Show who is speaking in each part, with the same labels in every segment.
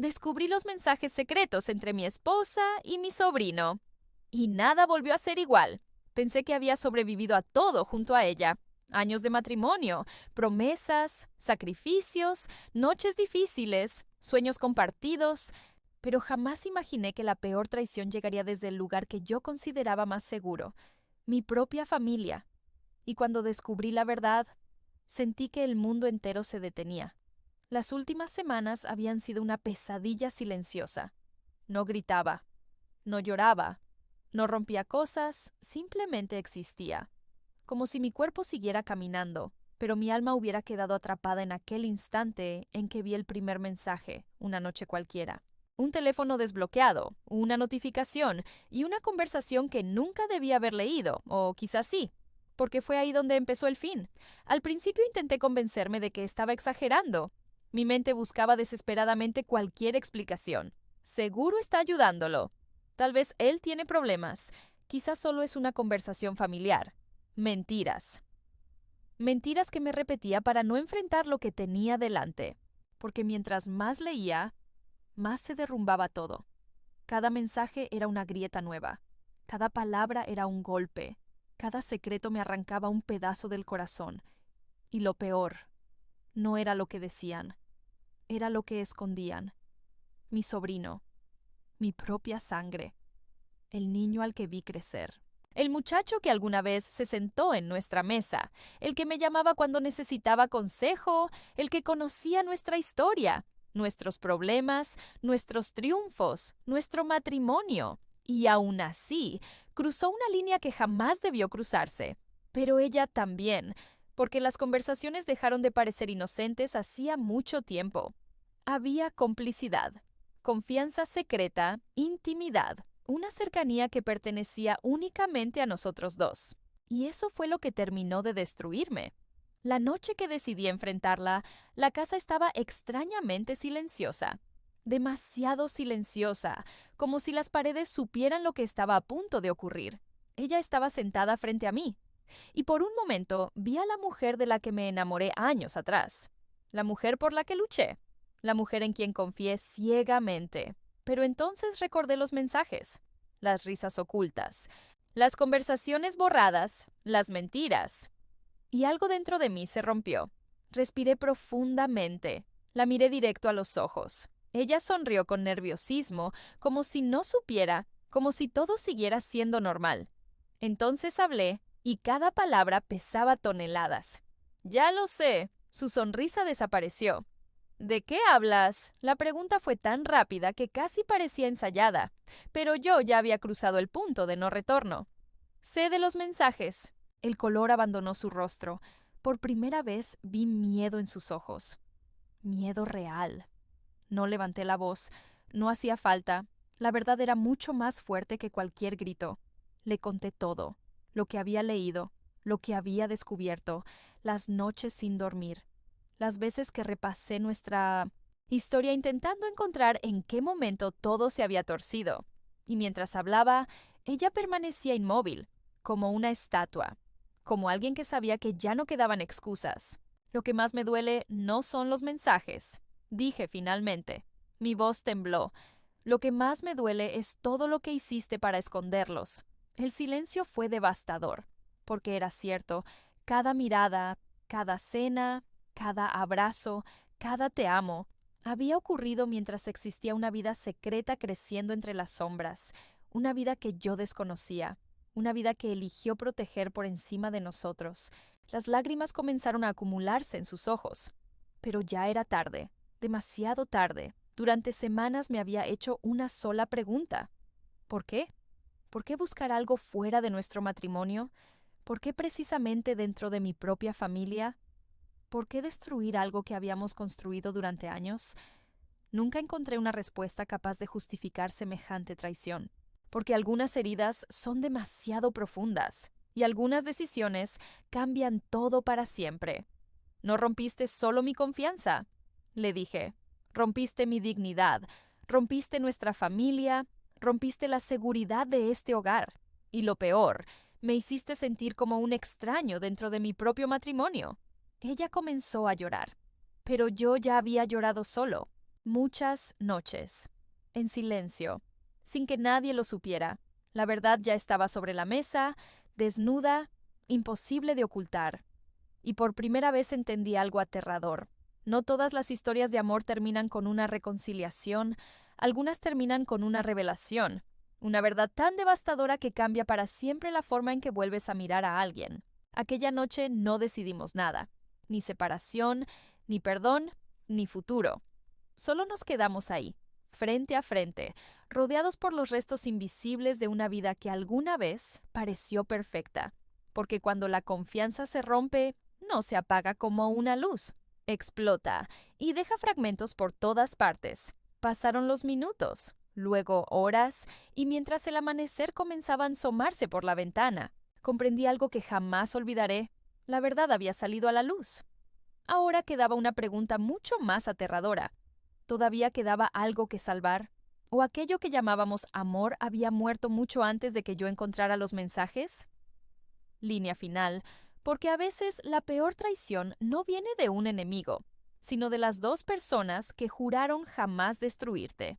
Speaker 1: Descubrí los mensajes secretos entre mi esposa y mi sobrino. Y nada volvió a ser igual. Pensé que había sobrevivido a todo junto a ella. Años de matrimonio, promesas, sacrificios, noches difíciles, sueños compartidos, pero jamás imaginé que la peor traición llegaría desde el lugar que yo consideraba más seguro, mi propia familia. Y cuando descubrí la verdad, sentí que el mundo entero se detenía. Las últimas semanas habían sido una pesadilla silenciosa. No gritaba, no lloraba, no rompía cosas, simplemente existía. Como si mi cuerpo siguiera caminando, pero mi alma hubiera quedado atrapada en aquel instante en que vi el primer mensaje, una noche cualquiera. Un teléfono desbloqueado, una notificación y una conversación que nunca debía haber leído, o quizás sí, porque fue ahí donde empezó el fin. Al principio intenté convencerme de que estaba exagerando. Mi mente buscaba desesperadamente cualquier explicación. Seguro está ayudándolo. Tal vez él tiene problemas. Quizás solo es una conversación familiar. Mentiras. Mentiras que me repetía para no enfrentar lo que tenía delante. Porque mientras más leía, más se derrumbaba todo. Cada mensaje era una grieta nueva. Cada palabra era un golpe. Cada secreto me arrancaba un pedazo del corazón. Y lo peor, no era lo que decían, era lo que escondían. Mi sobrino, mi propia sangre, el niño al que vi crecer. El muchacho que alguna vez se sentó en nuestra mesa, el que me llamaba cuando necesitaba consejo, el que conocía nuestra historia, nuestros problemas, nuestros triunfos, nuestro matrimonio. Y aún así, cruzó una línea que jamás debió cruzarse. Pero ella también, porque las conversaciones dejaron de parecer inocentes hacía mucho tiempo. Había complicidad, confianza secreta, intimidad, una cercanía que pertenecía únicamente a nosotros dos. Y eso fue lo que terminó de destruirme. La noche que decidí enfrentarla, la casa estaba extrañamente silenciosa. Demasiado silenciosa, como si las paredes supieran lo que estaba a punto de ocurrir. Ella estaba sentada frente a mí, y por un momento vi a la mujer de la que me enamoré años atrás, la mujer por la que luché, la mujer en quien confié ciegamente. Pero entonces recordé los mensajes, las risas ocultas, las conversaciones borradas, las mentiras. Y algo dentro de mí se rompió. Respiré profundamente. La miré directo a los ojos. Ella sonrió con nerviosismo, como si no supiera, como si todo siguiera siendo normal. Entonces hablé, y cada palabra pesaba toneladas. Ya lo sé. Su sonrisa desapareció. ¿De qué hablas? La pregunta fue tan rápida que casi parecía ensayada, pero yo ya había cruzado el punto de no retorno. Sé de los mensajes. El color abandonó su rostro. Por primera vez vi miedo en sus ojos. Miedo real. No levanté la voz. No hacía falta. La verdad era mucho más fuerte que cualquier grito. Le conté todo. Lo que había leído, lo que había descubierto, las noches sin dormir, las veces que repasé nuestra historia intentando encontrar en qué momento todo se había torcido. Y mientras hablaba, ella permanecía inmóvil, como una estatua, como alguien que sabía que ya no quedaban excusas. Lo que más me duele no son los mensajes, dije finalmente. Mi voz tembló. Lo que más me duele es todo lo que hiciste para esconderlos. El silencio fue devastador, porque era cierto, cada mirada, cada cena, cada abrazo, cada te amo, había ocurrido mientras existía una vida secreta creciendo entre las sombras, una vida que yo desconocía, una vida que eligió proteger por encima de nosotros. Las lágrimas comenzaron a acumularse en sus ojos. Pero ya era tarde, demasiado tarde. Durante semanas me había hecho una sola pregunta. ¿Por qué? ¿Por qué buscar algo fuera de nuestro matrimonio? ¿Por qué precisamente dentro de mi propia familia? ¿Por qué destruir algo que habíamos construido durante años? Nunca encontré una respuesta capaz de justificar semejante traición, porque algunas heridas son demasiado profundas y algunas decisiones cambian todo para siempre. No rompiste solo mi confianza, le dije. Rompiste mi dignidad, rompiste nuestra familia, rompiste la seguridad de este hogar. Y lo peor, me hiciste sentir como un extraño dentro de mi propio matrimonio. Ella comenzó a llorar, pero yo ya había llorado solo. Muchas noches, en silencio, sin que nadie lo supiera. La verdad ya estaba sobre la mesa, desnuda, imposible de ocultar. Y por primera vez entendí algo aterrador. No todas las historias de amor terminan con una reconciliación, algunas terminan con una revelación, una verdad tan devastadora que cambia para siempre la forma en que vuelves a mirar a alguien. Aquella noche no decidimos nada, ni separación, ni perdón, ni futuro. Solo nos quedamos ahí, frente a frente, rodeados por los restos invisibles de una vida que alguna vez pareció perfecta. Porque cuando la confianza se rompe, no se apaga como una luz. Explota y deja fragmentos por todas partes. Pasaron los minutos, luego horas, y mientras el amanecer comenzaba a asomarse por la ventana, comprendí algo que jamás olvidaré. La verdad había salido a la luz. Ahora quedaba una pregunta mucho más aterradora. ¿Todavía quedaba algo que salvar? ¿O aquello que llamábamos amor había muerto mucho antes de que yo encontrara los mensajes? Línea final, porque a veces la peor traición no viene de un enemigo, sino de las dos personas que juraron jamás destruirte.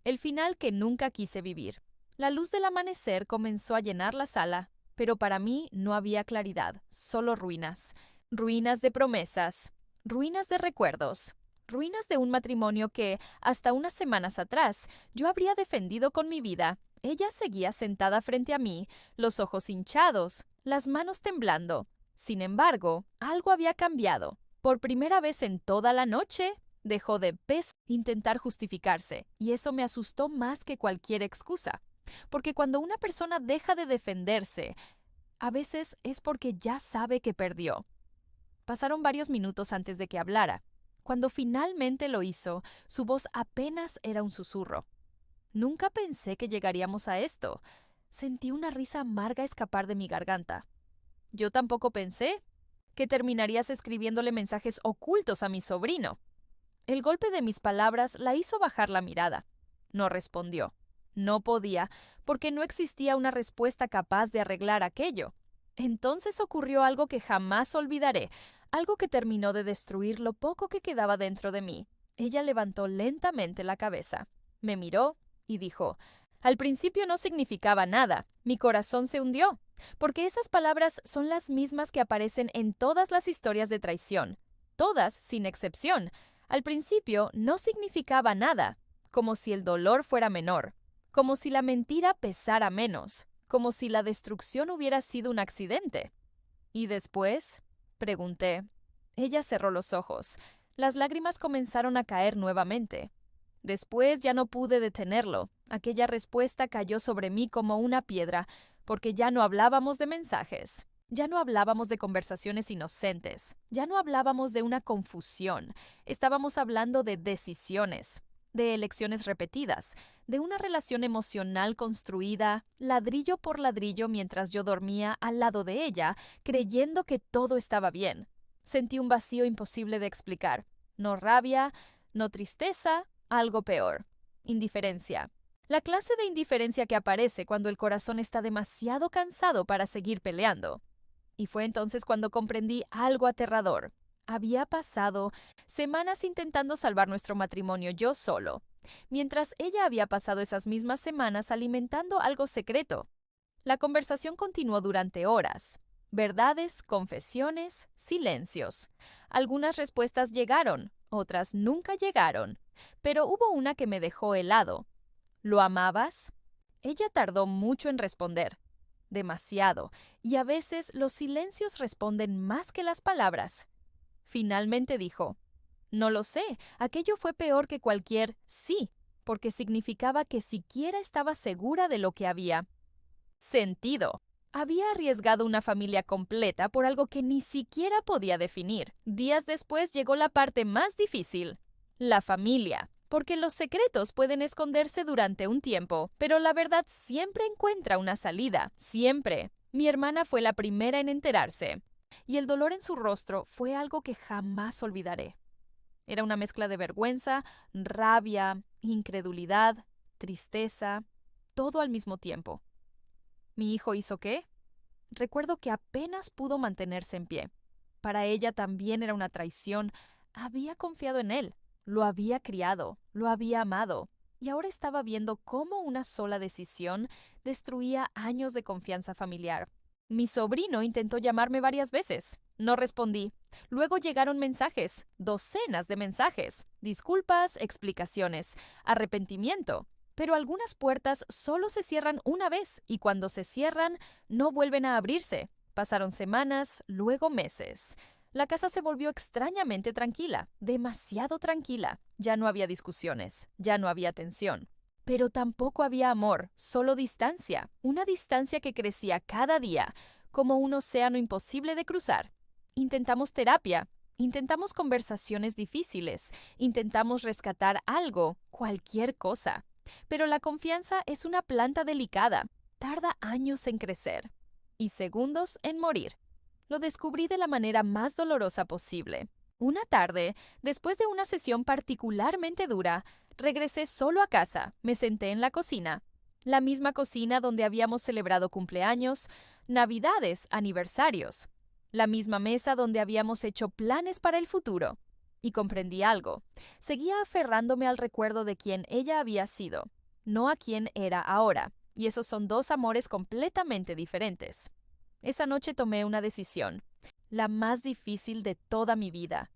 Speaker 1: El final que nunca quise vivir. La luz del amanecer comenzó a llenar la sala, pero para mí no había claridad, solo ruinas. Ruinas de promesas, ruinas de recuerdos, ruinas de un matrimonio que, hasta unas semanas atrás, yo habría defendido con mi vida. Ella seguía sentada frente a mí, los ojos hinchados, las manos temblando. Sin embargo, algo había cambiado. Por primera vez en toda la noche, dejó de intentar justificarse, y eso me asustó más que cualquier excusa. Porque cuando una persona deja de defenderse, a veces es porque ya sabe que perdió. Pasaron varios minutos antes de que hablara. Cuando finalmente lo hizo, su voz apenas era un susurro. Nunca pensé que llegaríamos a esto. Sentí una risa amarga escapar de mi garganta. Yo tampoco pensé que terminarías escribiéndole mensajes ocultos a mi sobrino. El golpe de mis palabras la hizo bajar la mirada. No respondió. No podía, porque no existía una respuesta capaz de arreglar aquello. Entonces ocurrió algo que jamás olvidaré, algo que terminó de destruir lo poco que quedaba dentro de mí. Ella levantó lentamente la cabeza, me miró y dijo: al principio no significaba nada, mi corazón se hundió, porque esas palabras son las mismas que aparecen en todas las historias de traición, todas sin excepción. Al principio no significaba nada, como si el dolor fuera menor, como si la mentira pesara menos, como si la destrucción hubiera sido un accidente. ¿Y después? Pregunté. Ella cerró los ojos. Las lágrimas comenzaron a caer nuevamente. Después ya no pude detenerlo. Aquella respuesta cayó sobre mí como una piedra, porque ya no hablábamos de mensajes. Ya no hablábamos de conversaciones inocentes. Ya no hablábamos de una confusión. Estábamos hablando de decisiones, de elecciones repetidas, de una relación emocional construida ladrillo por ladrillo mientras yo dormía al lado de ella, creyendo que todo estaba bien. Sentí un vacío imposible de explicar. No rabia, no tristeza, algo peor. Indiferencia. La clase de indiferencia que aparece cuando el corazón está demasiado cansado para seguir peleando. Y fue entonces cuando comprendí algo aterrador. Había pasado semanas intentando salvar nuestro matrimonio yo solo, mientras ella había pasado esas mismas semanas alimentando algo secreto. La conversación continuó durante horas. Verdades, confesiones, silencios. Algunas respuestas llegaron, otras nunca llegaron, pero hubo una que me dejó helado. ¿Lo amabas? Ella tardó mucho en responder. Demasiado, y a veces los silencios responden más que las palabras. Finalmente dijo: no lo sé, aquello fue peor que cualquier sí, porque significaba que siquiera estaba segura de lo que había sentido. Había arriesgado una familia completa por algo que ni siquiera podía definir. Días después llegó la parte más difícil: la familia. Porque los secretos pueden esconderse durante un tiempo, pero la verdad siempre encuentra una salida, siempre. Mi hermana fue la primera en enterarse, y el dolor en su rostro fue algo que jamás olvidaré. Era una mezcla de vergüenza, rabia, incredulidad, tristeza, todo al mismo tiempo. ¿Mi hijo hizo qué? Recuerdo que apenas pudo mantenerse en pie. Para ella también era una traición. Había confiado en él. Lo había criado, lo había amado, y ahora estaba viendo cómo una sola decisión destruía años de confianza familiar. Mi sobrino intentó llamarme varias veces. No respondí. Luego llegaron mensajes, docenas de mensajes, disculpas, explicaciones, arrepentimiento. Pero algunas puertas solo se cierran una vez y cuando se cierran no vuelven a abrirse. Pasaron semanas, luego meses. La casa se volvió extrañamente tranquila, demasiado tranquila. Ya no había discusiones, ya no había tensión. Pero tampoco había amor, solo distancia, una distancia que crecía cada día, como un océano imposible de cruzar. Intentamos terapia, intentamos conversaciones difíciles, intentamos rescatar algo, cualquier cosa. Pero la confianza es una planta delicada, tarda años en crecer y segundos en morir. Lo descubrí de la manera más dolorosa posible. Una tarde, después de una sesión particularmente dura, regresé solo a casa, me senté en la cocina. La misma cocina donde habíamos celebrado cumpleaños, navidades, aniversarios. La misma mesa donde habíamos hecho planes para el futuro. Y comprendí algo. Seguía aferrándome al recuerdo de quién ella había sido, no a quién era ahora. Y esos son dos amores completamente diferentes. Esa noche tomé una decisión, la más difícil de toda mi vida.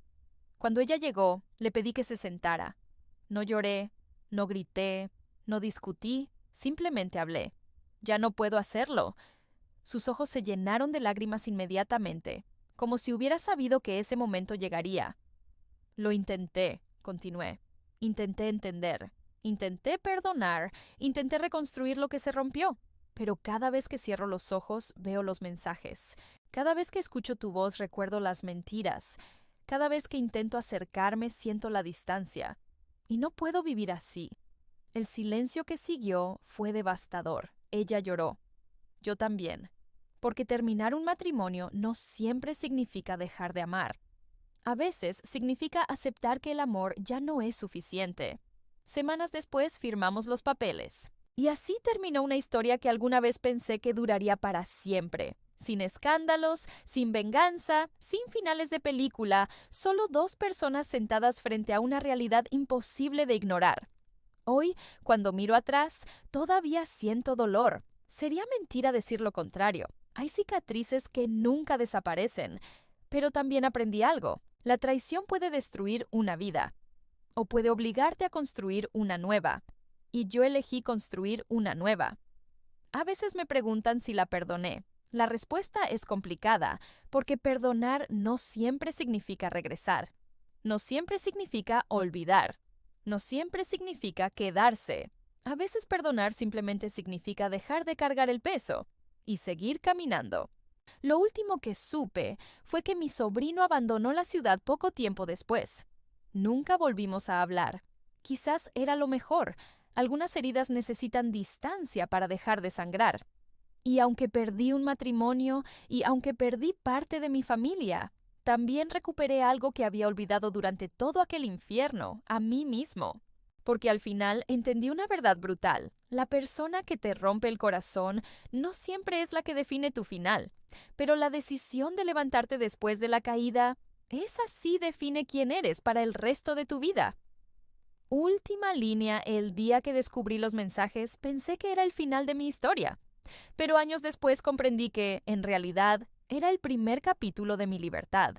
Speaker 1: Cuando ella llegó, le pedí que se sentara. No lloré, no grité, no discutí, simplemente hablé. Ya no puedo hacerlo. Sus ojos se llenaron de lágrimas inmediatamente, como si hubiera sabido que ese momento llegaría. Lo intenté, continué. Intenté entender, intenté perdonar, intenté reconstruir lo que se rompió. Pero cada vez que cierro los ojos, veo los mensajes. Cada vez que escucho tu voz, recuerdo las mentiras. Cada vez que intento acercarme, siento la distancia. Y no puedo vivir así. El silencio que siguió fue devastador. Ella lloró. Yo también. Porque terminar un matrimonio no siempre significa dejar de amar. A veces significa aceptar que el amor ya no es suficiente. Semanas después firmamos los papeles. Y así terminó una historia que alguna vez pensé que duraría para siempre. Sin escándalos, sin venganza, sin finales de película, solo dos personas sentadas frente a una realidad imposible de ignorar. Hoy, cuando miro atrás, todavía siento dolor. Sería mentira decir lo contrario. Hay cicatrices que nunca desaparecen. Pero también aprendí algo. La traición puede destruir una vida, o puede obligarte a construir una nueva. Y yo elegí construir una nueva. A veces me preguntan si la perdoné. La respuesta es complicada, porque perdonar no siempre significa regresar. No siempre significa olvidar. No siempre significa quedarse. A veces perdonar simplemente significa dejar de cargar el peso y seguir caminando. Lo último que supe fue que mi sobrino abandonó la ciudad poco tiempo después. Nunca volvimos a hablar. Quizás era lo mejor. Algunas heridas necesitan distancia para dejar de sangrar. Y aunque perdí un matrimonio y aunque perdí parte de mi familia, también recuperé algo que había olvidado durante todo aquel infierno, a mí mismo. Porque al final entendí una verdad brutal. La persona que te rompe el corazón no siempre es la que define tu final, pero la decisión de levantarte después de la caída, esa sí define quién eres para el resto de tu vida. Última línea, el día que descubrí los mensajes, pensé que era el final de mi historia. Pero años después comprendí que, en realidad, era el primer capítulo de mi libertad.